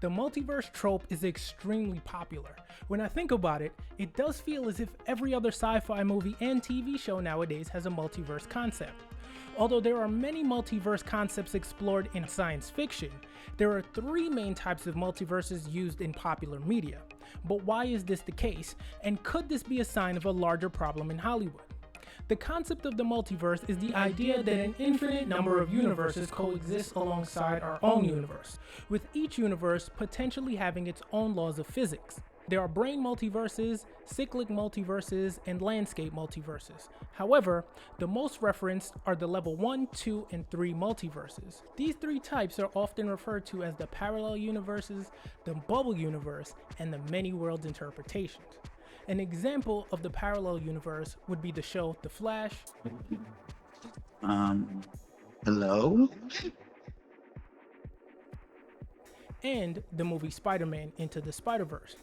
The multiverse trope is extremely popular. When I think about it, it does feel as if every other sci-fi movie and TV show nowadays has a multiverse concept. Although there are many multiverse concepts explored in science fiction, there are three main types of multiverses used in popular media. But why is this the case, and could this be a sign of a larger problem in Hollywood? The concept of the multiverse is the idea that an infinite number of universes coexist alongside our own universe, with each universe potentially having its own laws of physics. There are brain multiverses, cyclic multiverses, and landscape multiverses. However, the most referenced are the level 1, 2, and 3 multiverses. These three types are often referred to as the parallel universes, the bubble universe, and the many worlds interpretations. An example of the parallel universe would be the show The Flash. Hello? And the movie Spider-Man Into the Spider-Verse.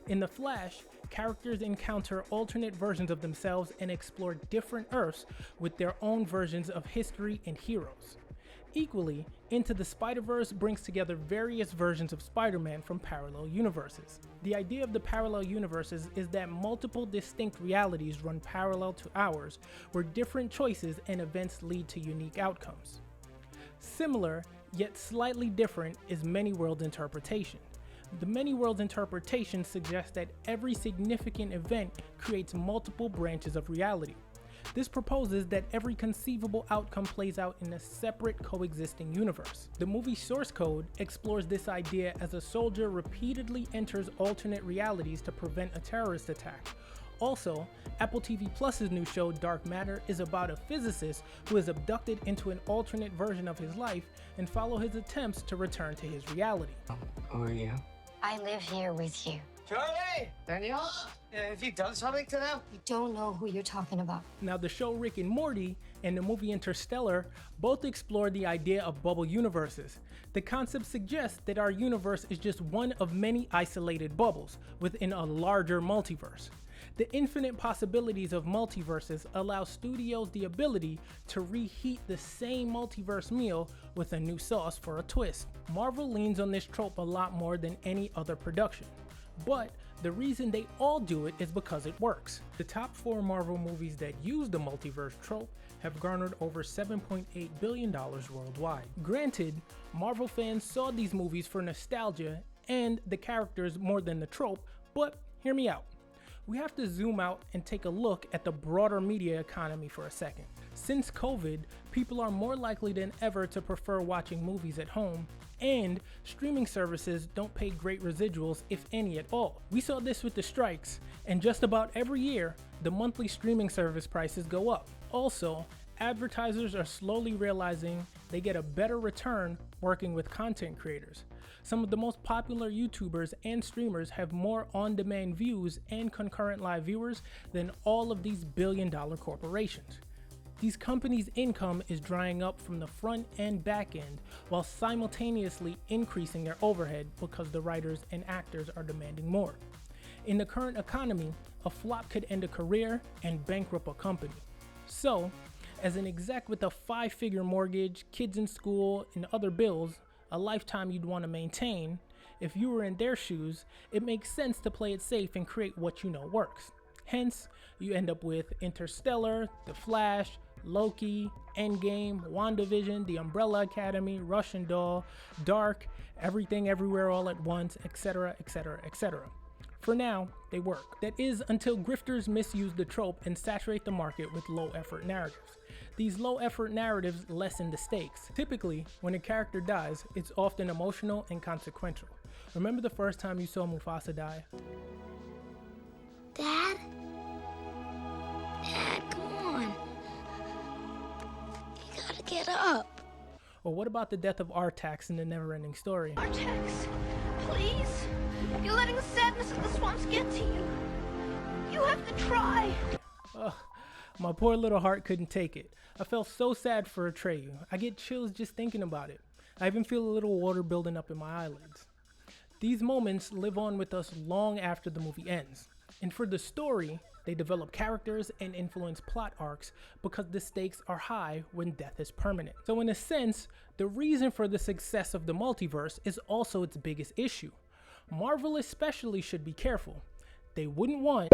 In The Flash, characters encounter alternate versions of themselves and explore different Earths with their own versions of history and heroes. Equally, Into the Spider-Verse brings together various versions of Spider-Man from parallel universes. The idea of the parallel universes is that multiple distinct realities run parallel to ours, where different choices and events lead to unique outcomes. Similar, yet slightly different, is many worlds interpretation. The many worlds interpretation suggests that every significant event creates multiple branches of reality. This proposes that every conceivable outcome plays out in a separate coexisting universe. The movie Source Code explores this idea as a soldier repeatedly enters alternate realities to prevent a terrorist attack. Also, Apple TV Plus's new show Dark Matter is about a physicist who is abducted into an alternate version of his life and follow his attempts to return to his reality. Who are you? I live here with you. Charlie! Daniel? Have you done something to them? You don't know who you're talking about. Now, the show Rick and Morty and the movie Interstellar both explore the idea of bubble universes. The concept suggests that our universe is just one of many isolated bubbles within a larger multiverse. The infinite possibilities of multiverses allow studios the ability to reheat the same multiverse meal with a new sauce for a twist. Marvel leans on this trope a lot more than any other production. But the reason they all do it is because it works. The top 4 Marvel movies that use the multiverse trope have garnered over $7.8 billion worldwide. Granted, Marvel fans saw these movies for nostalgia and the characters more than the trope, but hear me out. We have to zoom out and take a look at the broader media economy for a second. Since COVID, people are more likely than ever to prefer watching movies at home, and streaming services don't pay great residuals, if any at all. We saw this with the strikes, and just about every year, the monthly streaming service prices go up. Also, advertisers are slowly realizing they get a better return working with content creators. Some of the most popular YouTubers and streamers have more on-demand views and concurrent live viewers than all of these billion-dollar corporations. These companies' income is drying up from the front and back end while simultaneously increasing their overhead because the writers and actors are demanding more. In the current economy, a flop could end a career and bankrupt a company. So, as an exec with a 5-figure mortgage, kids in school, and other bills, a lifetime you'd want to maintain, if you were in their shoes, it makes sense to play it safe and create what you know works. Hence, you end up with Interstellar, The Flash, Loki, Endgame, WandaVision, The Umbrella Academy, Russian Doll, Dark, Everything Everywhere All at Once, etc., etc., etc. For now, they work. That is, until grifters misuse the trope and saturate the market with low-effort narratives. These low-effort narratives lessen the stakes. Typically, when a character dies, it's often emotional and consequential. Remember the first time you saw Mufasa die? Dad? Dad, come on. You gotta get up. Or what about the death of Artax in the Neverending Story? Artax, please. You're letting the sadness of the swamps get to you. You have to try. Ugh, my poor little heart couldn't take it. I felt so sad for Atreyu. I get chills just thinking about it. I even feel a little water building up in my eyelids. These moments live on with us long after the movie ends. And for the story, They develop characters and influence plot arcs because the stakes are high when death is permanent. So in a sense, the reason for the success of the multiverse is also its biggest issue. Marvel especially should be careful. They wouldn't want